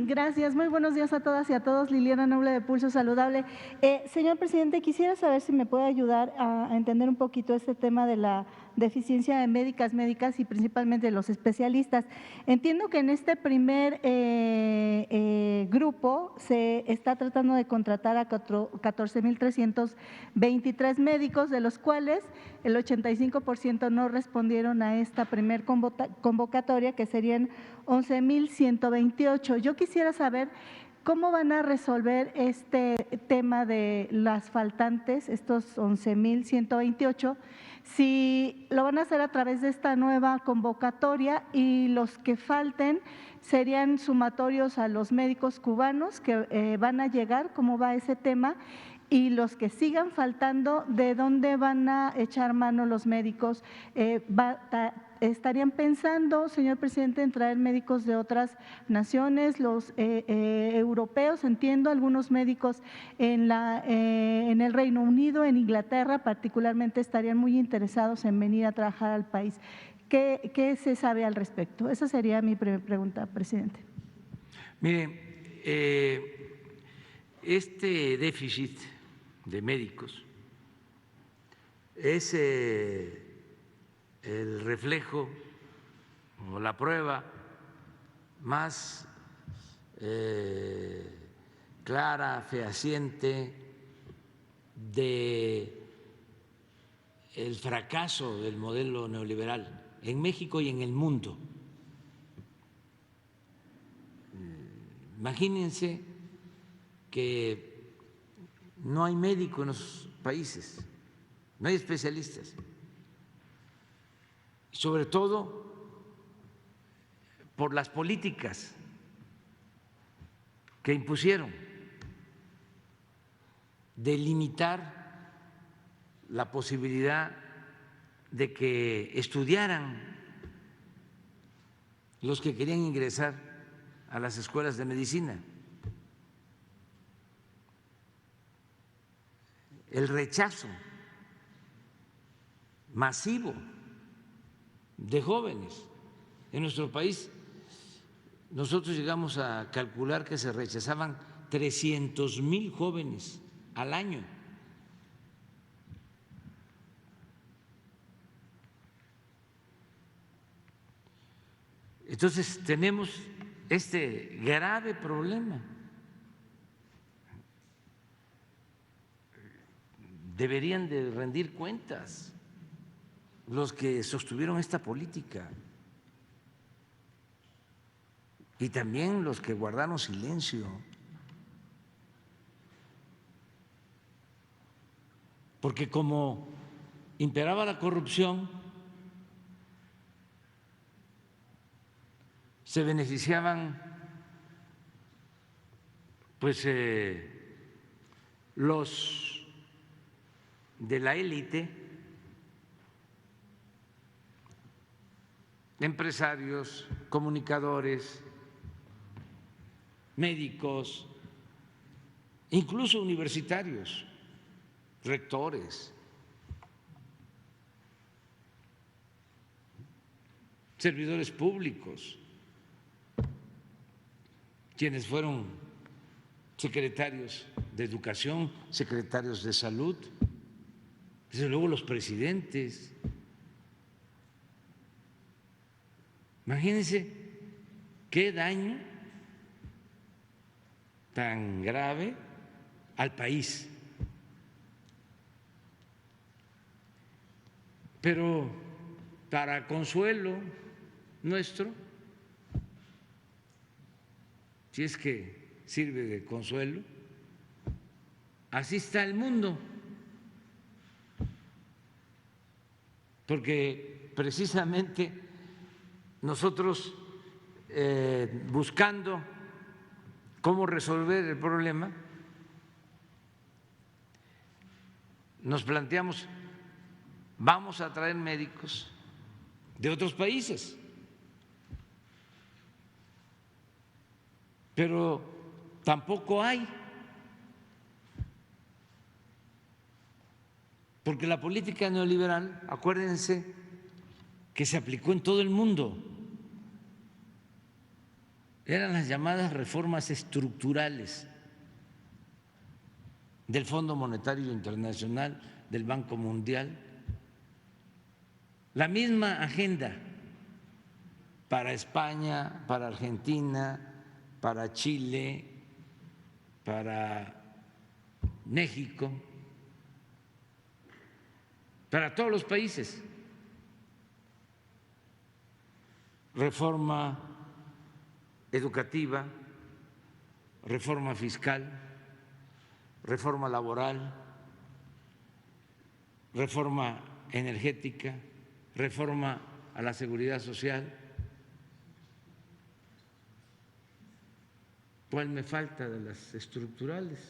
Gracias, muy buenos días a todas y a todos. Liliana Noble de Pulso Saludable. Señor presidente, quisiera saber si me puede ayudar a entender un poquito este tema de la deficiencia de médicas y principalmente de los especialistas. Entiendo que en este primer grupo se está tratando de contratar a 14,323 médicos, de los cuales el 85% no respondieron a esta primer convocatoria, que serían 11,128. Yo quisiera saber cómo van a resolver este tema de las faltantes, estos 11,128, si lo van a hacer a través de esta nueva convocatoria y los que falten serían sumatorios a los médicos cubanos que van a llegar, cómo va ese tema, y los que sigan faltando, ¿de dónde van a echar mano los médicos? ¿Estarían pensando, señor presidente, en traer médicos de otras naciones, los europeos? Entiendo, algunos médicos en el Reino Unido, en Inglaterra particularmente, estarían muy interesados en venir a trabajar al país. ¿Qué se sabe al respecto? Esa sería mi primera pregunta, presidente. Mire, este déficit de médicos es el reflejo o la prueba más clara, fehaciente de el fracaso del modelo neoliberal en México y en el mundo. Imagínense que no hay médico en los países, no hay especialistas, sobre todo por las políticas que impusieron de limitar la posibilidad de que estudiaran los que querían ingresar a las escuelas de medicina. El rechazo masivo de jóvenes en nuestro país. Nosotros llegamos a calcular que se rechazaban 300,000 jóvenes al año. Entonces tenemos este grave problema. Deberían de rendir cuentas los que sostuvieron esta política y también los que guardaron silencio, porque como imperaba la corrupción, se beneficiaban pues los de la élite, empresarios, comunicadores, médicos, incluso universitarios, rectores, servidores públicos, quienes fueron secretarios de Educación, secretarios de Salud, desde luego los presidentes. Imagínense qué daño tan grave al país. Pero para consuelo nuestro, si es que sirve de consuelo, así está el mundo, porque precisamente nosotros buscando cómo resolver el problema, nos planteamos, vamos a traer médicos de otros países, pero tampoco hay, porque la política neoliberal, acuérdense que se aplicó en todo el mundo. eran las llamadas reformas estructurales del Fondo Monetario Internacional, del Banco Mundial, la misma agenda para España, para Argentina, para Chile, para México, para todos los países. Reforma educativa, reforma fiscal, reforma laboral, reforma energética, reforma a la seguridad social. ¿Cuál me falta de las estructurales?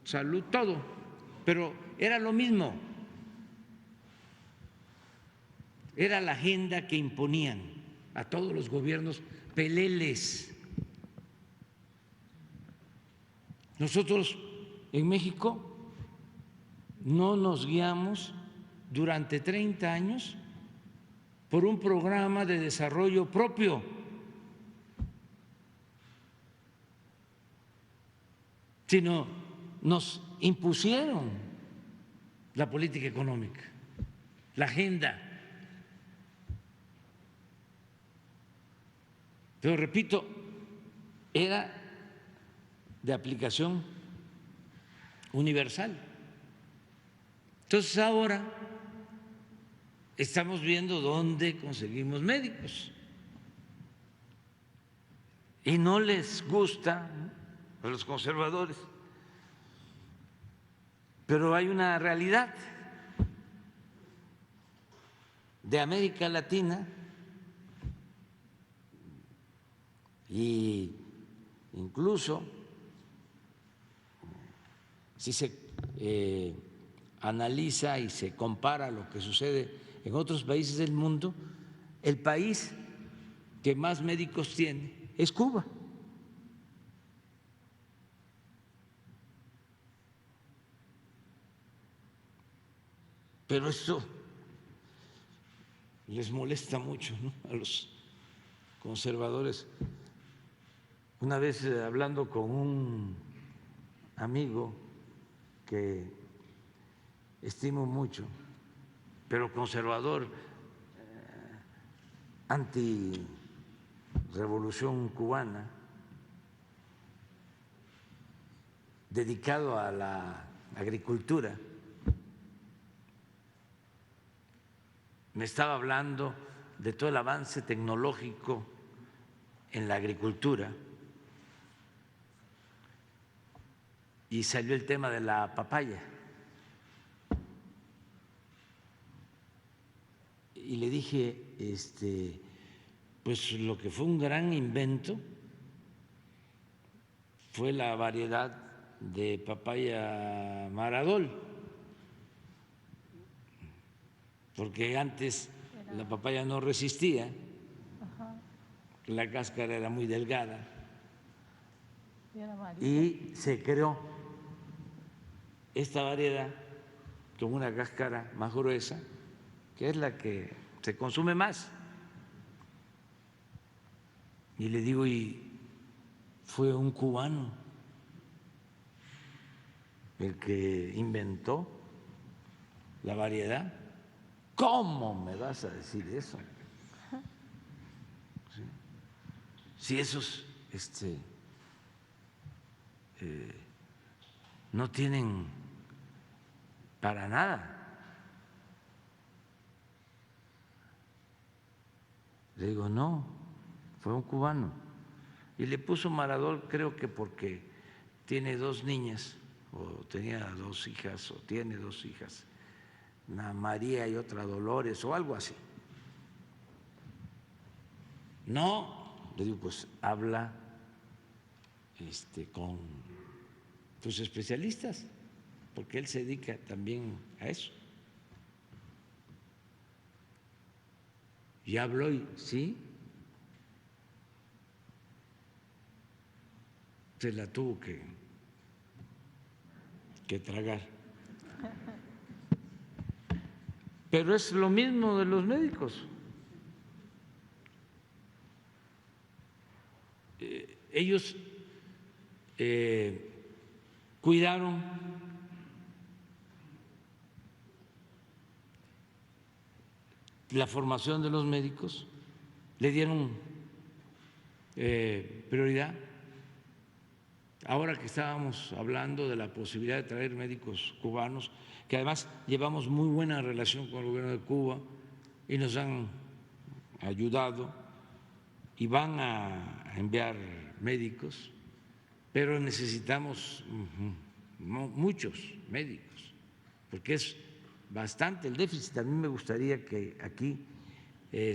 Salud, todo, pero era lo mismo. Era la agenda que imponían a todos los gobiernos peleles. Nosotros en México no nos guiamos durante 30 años por un programa de desarrollo propio, sino nos impusieron la política económica, la agenda. Pero repito, era de aplicación universal. Entonces ahora estamos viendo dónde conseguimos médicos y no les gusta a los conservadores, pero hay una realidad de América Latina y incluso si se analiza y se compara lo que sucede en otros países del mundo, el país que más médicos tiene es Cuba. Pero esto les molesta mucho, ¿no?, a los conservadores. Una vez hablando con un amigo que estimo mucho, pero conservador, anti-revolución cubana, dedicado a la agricultura, me estaba hablando de todo el avance tecnológico en la agricultura y salió el tema de la papaya. Y le dije, pues lo que fue un gran invento fue la variedad de papaya Maradol, porque antes la papaya no resistía, la cáscara era muy delgada y se creó esta variedad con una cáscara más gruesa, que es la que se consume más. Y le digo, y fue un cubano el que inventó la variedad. ¿Cómo me vas a decir eso? Si esos no tienen para nada. Le digo, no, fue un cubano. Y le puso Maradol, creo que porque tiene dos niñas, o tenía dos hijas, o tiene dos hijas, una María y otra Dolores, o algo así. No, le digo, pues habla con tus especialistas, porque él se dedica también a eso. Y habló y sí, se la tuvo que tragar. Pero es lo mismo de los médicos. ellos cuidaron la formación de los médicos, le dieron prioridad. Ahora que estábamos hablando de la posibilidad de traer médicos cubanos, que además llevamos muy buena relación con el gobierno de Cuba y nos han ayudado y van a enviar médicos, pero necesitamos muchos médicos, porque es bastante el déficit. A mí me gustaría que aquí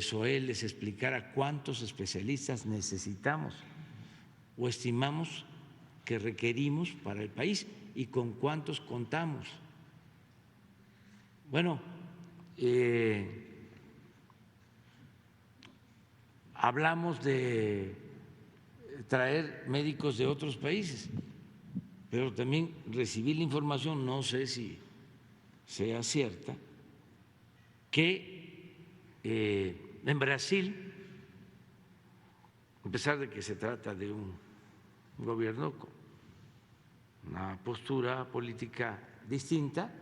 Zoé les explicara cuántos especialistas necesitamos o estimamos que requerimos para el país y con cuántos contamos. Bueno, hablamos de traer médicos de otros países, pero también recibí la información, no sé si sea cierta, que en Brasil, a pesar de que se trata de un gobierno con una postura política distinta,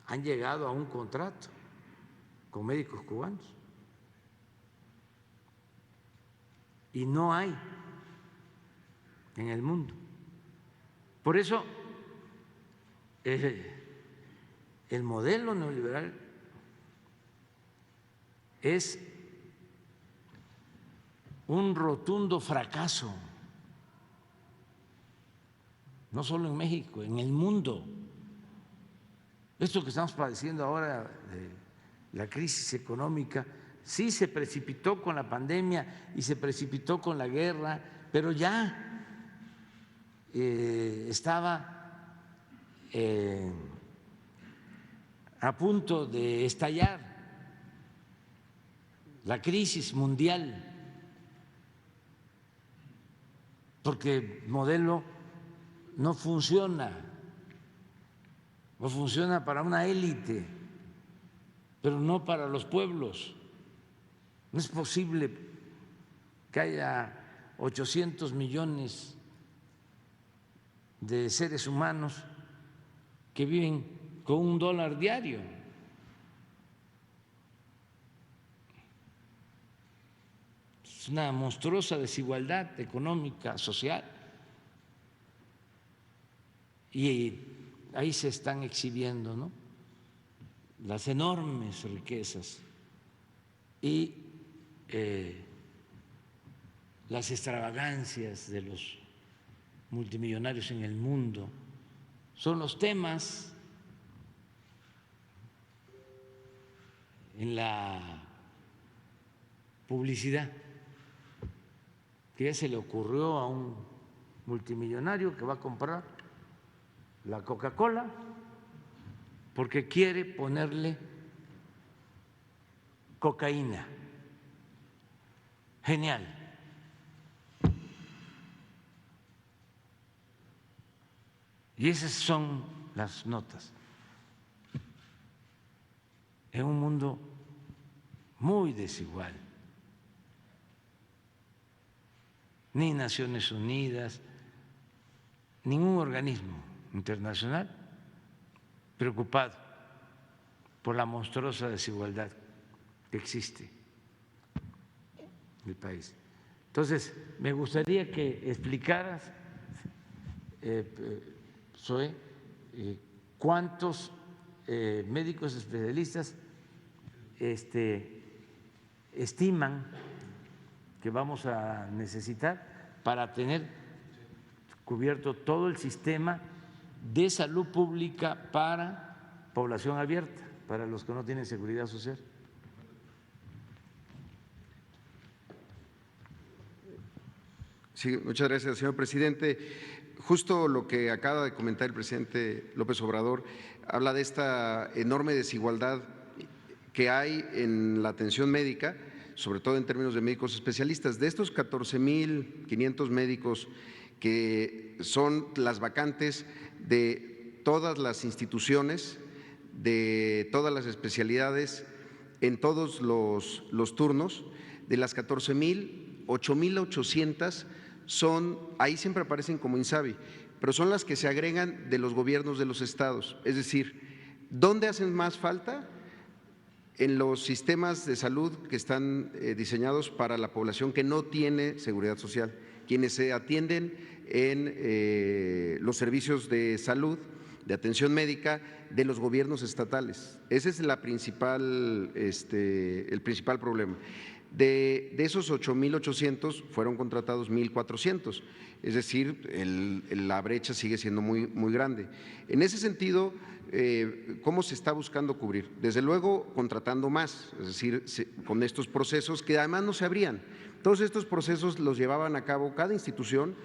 han llegado a un contrato con médicos cubanos y no hay en el mundo. Por eso el modelo neoliberal es un rotundo fracaso, no solo en México, en el mundo. Esto que estamos padeciendo ahora de la crisis económica, sí se precipitó con la pandemia y se precipitó con la guerra, pero ya estaba a punto de estallar la crisis mundial, porque el modelo no funciona para una élite, pero no para los pueblos. No es posible que haya 800 millones de seres humanos que viven con $1 diario. Es una monstruosa desigualdad económica, social. Y ahí se están exhibiendo, ¿no?, las enormes riquezas y las extravagancias de los multimillonarios en el mundo. Son los temas en la publicidad que ya se le ocurrió a un multimillonario que va a comprar la Coca-Cola porque quiere ponerle cocaína. Genial. Y esas son las notas. En un mundo muy desigual. Ni Naciones Unidas, ningún organismo internacional preocupado por la monstruosa desigualdad que existe en el país. Entonces, me gustaría que explicaras, Zoé, cuántos médicos especialistas estiman que vamos a necesitar para tener cubierto todo el sistema de salud pública para población abierta, para los que no tienen seguridad social. Sí, muchas gracias, señor presidente. Justo lo que acaba de comentar el presidente López Obrador habla de esta enorme desigualdad que hay en la atención médica, sobre todo en términos de médicos especialistas. De estos 14.500 médicos que son las vacantes de todas las instituciones, de todas las especialidades, en todos los turnos. De las 14,000, 8,800 son, ahí siempre aparecen como INSABI, pero son las que se agregan de los gobiernos de los estados. Es decir, ¿dónde hacen más falta? En los sistemas de salud que están diseñados para la población que no tiene seguridad social, quienes se atienden en los servicios de salud, de atención médica de los gobiernos estatales. Ese es el principal problema. De esos 8,800 fueron contratados 1,400, es decir, la brecha sigue siendo muy grande. En ese sentido, ¿cómo se está buscando cubrir? Desde luego contratando más, es decir, con estos procesos que además no se abrían. Todos estos procesos los llevaban a cabo cada institución,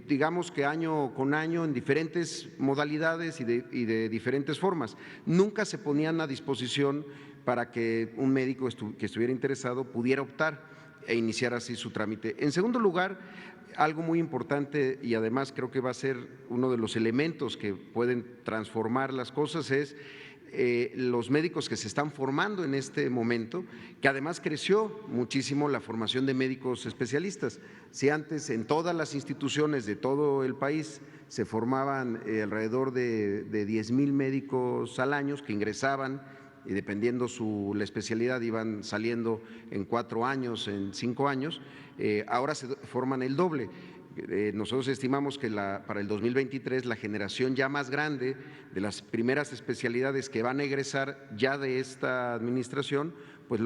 digamos que año con año en diferentes modalidades y de diferentes formas. Nunca se ponían a disposición para que un médico que estuviera interesado pudiera optar e iniciar así su trámite. En segundo lugar, algo muy importante y además creo que va a ser uno de los elementos que pueden transformar las cosas es los médicos que se están formando en este momento, que además creció muchísimo la formación de médicos especialistas. Si antes en todas las instituciones de todo el país se formaban alrededor de 10,000 médicos al año que ingresaban y dependiendo la especialidad iban saliendo en 4 años, en 5 años, ahora se forman el doble. Nosotros estimamos que para el 2023 la generación ya más grande de las primeras especialidades que van a egresar ya de esta administración, pues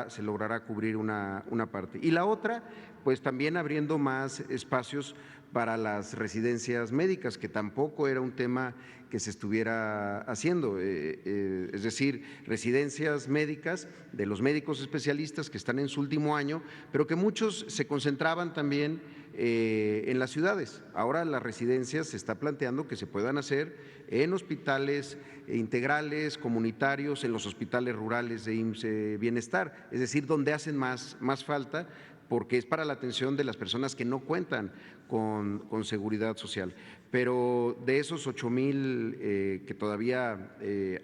se logrará cubrir una parte. Y la otra, pues también abriendo más espacios para las residencias médicas, que tampoco era un tema que se estuviera haciendo, es decir, residencias médicas de los médicos especialistas que están en su último año, pero que muchos se concentraban también en las ciudades. Ahora las residencias se está planteando que se puedan hacer en hospitales integrales, comunitarios, en los hospitales rurales de IMSS Bienestar, es decir, donde hacen más falta, porque es para la atención de las personas que no cuentan con seguridad social. Pero de esos 8,000 que todavía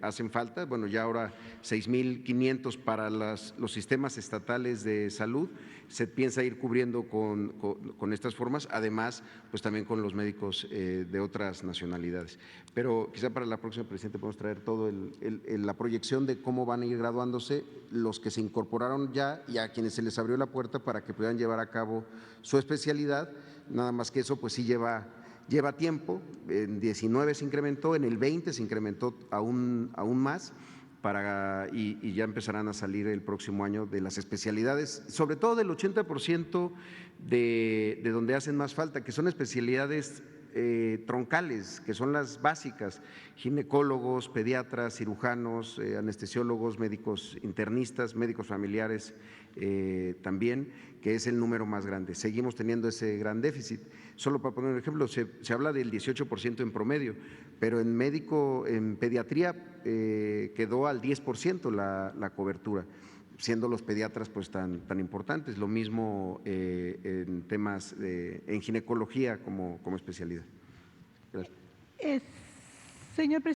hacen falta, bueno, ya ahora 6,500 para los sistemas estatales de salud, se piensa ir cubriendo con estas formas, además, pues también con los médicos de otras nacionalidades. Pero quizá para la próxima, presidente, podemos traer todo la proyección de cómo van a ir graduándose los que se incorporaron ya y a quienes se les abrió la puerta para que puedan llevar a cabo su especialidad. Nada más que eso, pues sí lleva tiempo. En 19 se incrementó, en el 20 se incrementó aún más. Y ya empezarán a salir el próximo año de las especialidades, sobre todo del 80% de donde hacen más falta, que son especialidades troncales, que son las básicas: ginecólogos, pediatras, cirujanos, anestesiólogos, médicos internistas, médicos familiares también, que es el número más grande. Seguimos teniendo ese gran déficit. Solo para poner un ejemplo, se habla del 18% en promedio, pero en pediatría quedó al 10% la cobertura, siendo los pediatras pues tan importantes. Lo mismo en temas en ginecología como especialidad. Gracias. Señor presidente.